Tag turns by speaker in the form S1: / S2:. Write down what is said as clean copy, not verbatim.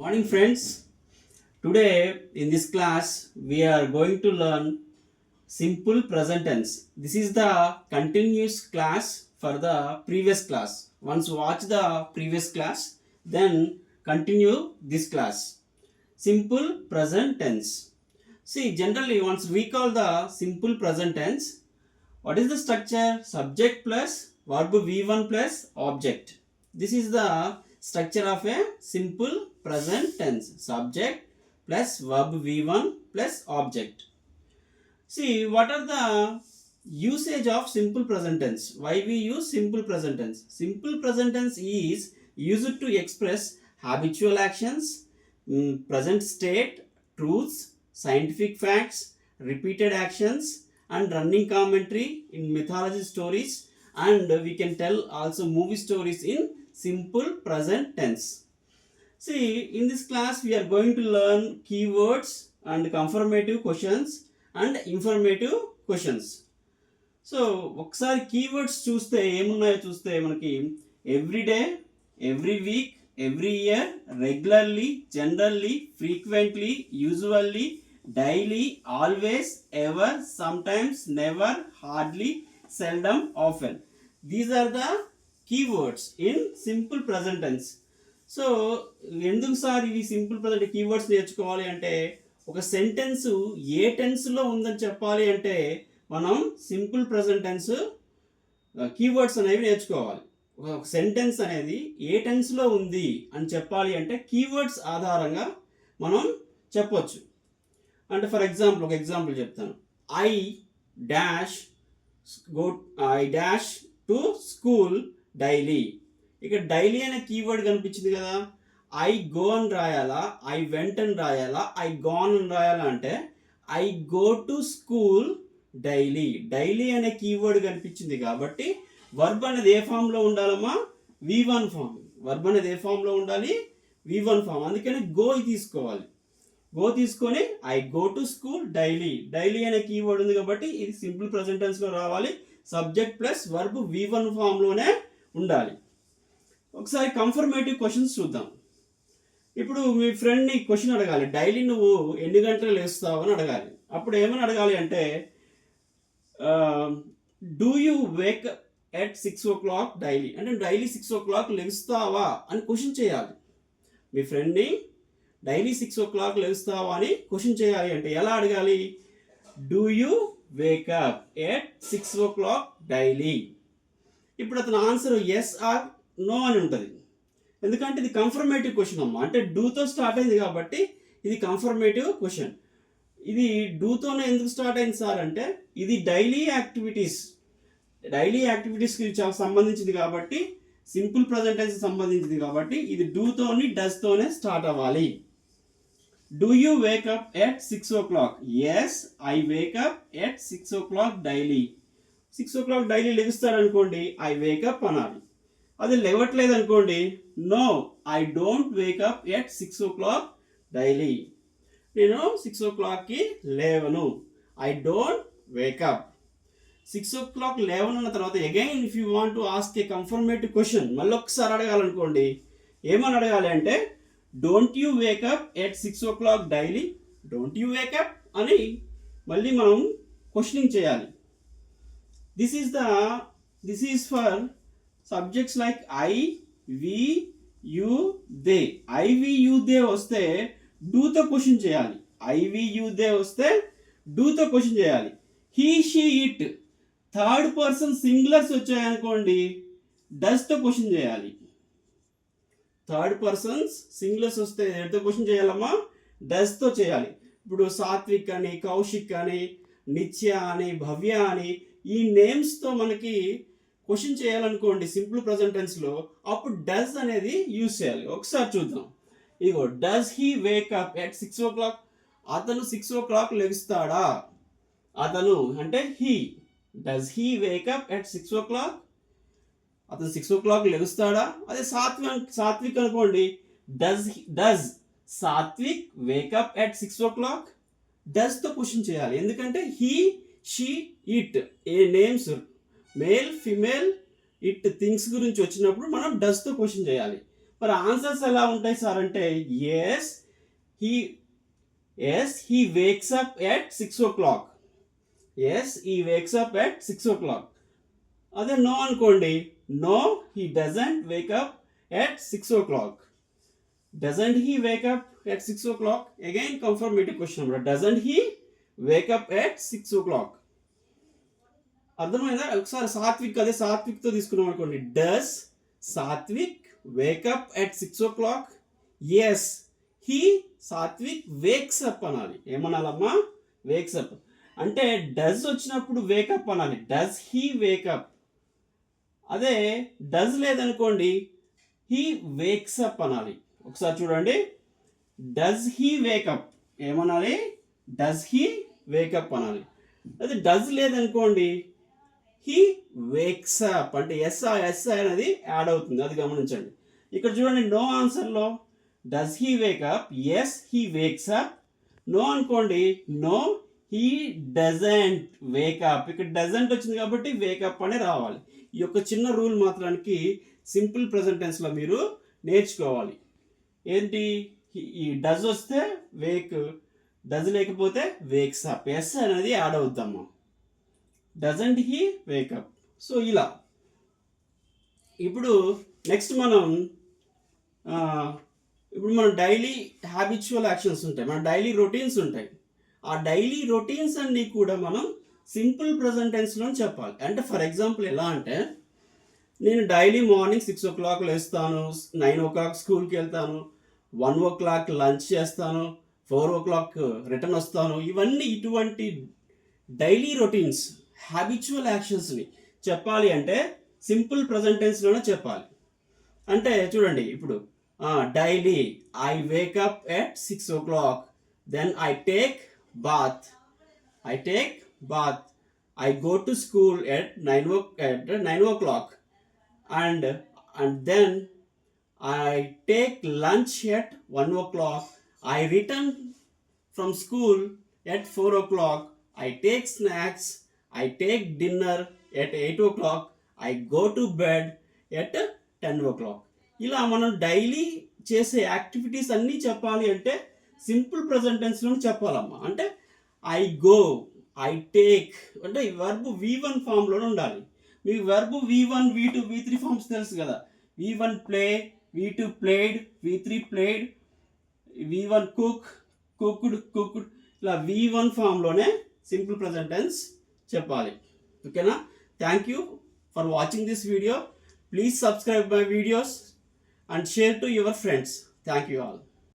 S1: Morning friends. Today in this class we are going to learn simple present tense. This is the continuous class for the previous class. Once watch the previous class, then continue this class. Simple present tense. See, generally once we call the simple present tense, what is the structure? Subject plus verb V1 plus object. This is the structure of a simple present tense. Subject plus verb V1 plus object. See, what are the usage of simple present tense? Why we use simple present tense? Simple present tense is used to express habitual actions, present state, truths, scientific facts, repeated actions, and running commentary in mythology stories, and we can tell also movie stories in simple present tense. See, in this class we are going to learn keywords and confirmative questions and informative questions. So ఒకసారి keywords చూస్తే ఏమున్నాయో చూస్తే మనకి everyday, every week, every year, regularly, generally, frequently, usually, daily, always, ever, sometimes, never, hardly, seldom, often. These are the keywords in simple present tense. So ఎందుకు sir ఇవి simple present keywords నేర్చుకోవాలి అంటే, ఒక sentence ఏ టెన్స్లో ఉందని చెప్పాలి అంటే మనం simple present tense keywords అనేవి నేర్చుకోవాలి. ఒక సెంటెన్స్ అనేది ఏ టెన్స్లో ఉంది అని చెప్పాలి అంటే కీవర్డ్స్ ఆధారంగా మనం చెప్పొచ్చు. అంటే ఫర్ ఎగ్జాంపుల్ ఒక ఎగ్జాంపుల్ చెప్తాను. I dash to school daily. ఇక్కడ డైలీ అనే కీవర్డ్ కనిపించింది కదా. ఐ గో అని రాయాలా, ఐ వెంట్ అని రాయాలా, ఐ గాన్ అని రాయాలా అంటే I go to school daily. Daily అనే కీవర్డ్ కనిపించింది కాబట్టి వర్బ్ అనేది ఏ ఫామ్లో ఉండాలమ్మా? V1 form. వర్బ్ అనేది ఏ ఫామ్లో ఉండాలి? V1 form. అందుకని గో తీసుకోవాలి. గో తీసుకొని I go to school daily. Daily అనే కీవర్డ్ ఉంది కాబట్టి ఇది సింపుల్ ప్రెజెంట్ టెన్స్లో రావాలి. సబ్జెక్ట్ ప్లస్ వర్బ్ V1 ఫామ్లోనే ఉండాలి. ఒకసారి కన్ఫర్మేటివ్ క్వశ్చన్స్ చూద్దాం. ఇప్పుడు మీ ఫ్రెండ్ని క్వశ్చన్ అడగాలి, డైలీ నువ్వు ఎన్ని గంటలు లేస్తావు అని అడగాలి. అప్పుడు ఏమని అడగాలి అంటే, do you Wake at 6 o'clock daily. అంటే డైలీ 6 o'clock లెగుస్తావా అని క్వశ్చన్ చేయాలి. మీ ఫ్రెండ్ని డైలీ 6 o'clock లెగుస్తావా అని క్వశ్చన్ చేయాలి అంటే ఎలా అడగాలి? Do you wake up at 6 o'clock daily. ఇప్పుడు అతను ఆన్సర్ ఎస్ ఆర్ నో అని ఉంటుంది. ఎందుకంటే ఇది కన్ఫర్మేటివ్ క్వశ్చన్ అమ్మా. అంటే డూతో స్టార్ట్ అయింది కాబట్టి ఇది కన్ఫర్మేటివ్ క్వశ్చన్. ఇది డూతోనే ఎందుకు స్టార్ట్ అయింది సార్ అంటే, ఇది డైలీ యాక్టివిటీస్కి సంబంధించింది కాబట్టి, సింపుల్ ప్రజెంట్ టెన్స్ సంబంధించింది కాబట్టి ఇది డూతోని డస్తోనే స్టార్ట్ అవ్వాలి. Do you wake up at 6 o'clock? Yes, I wake up at 6 o'clock daily. 6 o'clock daily లెగుస్తాడు అనుకోండి, ఐ వేకప్ అనాలి. అది లేవట్లేదు అనుకోండి, no, I don't wake up at 6 o'clock daily. నేను 6 o'clockకి లేవను. I don't wake up. 6 o'clock లేవనున్న తర్వాత again if you want to ask a confirmative question, మళ్ళీ ఒకసారి అడగాలనుకోండి, ఏమని అడగాలి అంటే, don't you wake up at 6 o'clock daily. Don't you wake up అని మళ్ళీ మనం క్వశ్చనింగ్ చేయాలి. This is for subjects like I, we, you, they. I, we, you, they వస్తే డూతో క్వశ్చన్ చేయాలి. ఐ, వి, యు, దే వస్తే డూతో క్వశ్చన్ చేయాలి. He, she, it third person singulars వచ్చాయనుకోండి, డస్తో క్వశ్చన్ చేయాలి. థర్డ్ పర్సన్స్ సింగులర్స్ వస్తే ఎవరితో క్వశ్చన్ చేయాలమ్మా? డస్తో చేయాలి. ఇప్పుడు సాత్విక్ అని, కౌశిక్ అని, నిత్య అని, భవ్య అని ఈ నేమ్స్తో మనకి క్వశ్చన్ చేయాలనుకోండి సింపుల్ ప్రజెంట్ టెన్స్లో, అప్పుడు డస్ అనేది యూజ్ చేయాలి. ఒకసారి చూద్దాం. ఇగో, does he wake up at 6 o'clock? అతను 6 o'clock లెగుస్తాడా? అతను అంటే he. Does he wake up at 6 o'clock? అతను 6 o'clock లెగుస్తాడా? అదే సాత్విక్ అనుకోండి, does Satvik wake up at 6 o'clock? డస్తో క్వశ్చన్ చేయాలి. ఎందుకంటే హీ, షీ, ఇట్ ఏ names male, female, it things గురించి వచ్చినప్పుడు మనం డస్తో క్వశ్చన్ చేయాలి. మరి ఆన్సర్స్ ఎలా ఉంటాయి సార్ అంటే he he wakes up at 6 o'clock. Yes, he wakes up at 6 o'clock. అదే నో అనుకోండి, no he doesn't wake up at 6 o'clock. Doesn't he wake up at 6 o'clock? Again confirmative question number. Doesn't he wake up at 6 o'clock? అర్థమైందా? ఒకసారి సాత్విక్, అదే సాత్విక్తో తీసుకున్నాం అనుకోండి. Does Satvik wake up at 6 o'clock? Yes, he Satvik wakes up అనాలి. ఏమనాలమ్మా? Wakes up. అంటే does వచ్చినప్పుడు వేకప్ అనాలి. Does he wake up. అదే డస్ లేదనుకోండి, హీ వేక్స్ అప్ అనాలి. ఒకసారి చూడండి, డస్ హీ వేకప్ ఏమనాలి? డస్ హీ వేకప్ అనాలి. అదే డస్ లేదనుకోండి, హీ వేక్స్ అప్ అంటే ఎస్ అనేది యాడ్ అవుతుంది, అది గమనించండి. ఇక్కడ చూడండి, నో ఆన్సర్లో does he wake up, yes he wakes up. No అనుకోండి, నో హీ డజంట్ వేకప్. ఇక్కడ డజంట్ వచ్చింది కాబట్టి వేకప్ అనే రావాలి. ఈ యొక్క చిన్న రూల్ మాత్రానికి సింపుల్ ప్రెజెంట్ టెన్స్లో మీరు నేర్చుకోవాలి. ఏంటి? ఈ డజ్ వస్తే వేక్, డజ్ లేకపోతే వేక్స్ అప్, ఎస్ అనేది యాడ్ అవుతాము. Doesn't he wake up. సో ఇలా. ఇప్పుడు నెక్స్ట్ మనం డైలీ హ్యాబిచువల్ యాక్షన్స్ ఉంటాయి, మన డైలీ రొటీన్స్ ఉంటాయి. ఆ డైలీ రొటీన్స్ అన్నీ కూడా మనం సింపుల్ ప్రెజెంట్ టెన్స్లో చెప్పాలి. అంటే ఫర్ ఎగ్జాంపుల్ ఎలా అంటే, నేను డైలీ మార్నింగ్ 6 o'clock లేస్తాను, 9 o'clock స్కూల్కి వెళ్తాను, 1 o'clock లంచ్ చేస్తాను, 4 o'clock రిటర్న్ వస్తాను. ఇవన్నీ ఇటువంటి డైలీ రొటీన్స్, హ్యాబిచువల్ యాక్షన్స్ని చెప్పాలి అంటే సింపుల్ ప్రెజెంట్ టెన్స్లోనే చెప్పాలి. అంటే చూడండి, ఇప్పుడు daily I wake up at 6 o'clock, then I take bath, I go to school at 9 o'clock, and then I take lunch at 1 o'clock. I return from school at 4 o'clock. I take snacks. I take dinner at 8 o'clock. I go to bed at 10 o'clock. ఇలా మనం daily చేసే activities అన్నీ చెప్పాలి అంటే simple present టెన్స్లో చెప్పాలమ్మా. అంటే I go, I take అంటే verb V1 ఫామ్లోనే ఉండాలి. మీకు verb V1, V2, V3 forms తెలుసు కదా. V1 play, V2 played, V3 played, V1 cooked. ఇలా V1 ఫామ్లోనే సింపుల్ ప్రెజెంట్ టెన్స్ చెప్పాలి. ఓకేనా? Thank you for watching this video. Please subscribe my videos and share to your friends. Thank you all.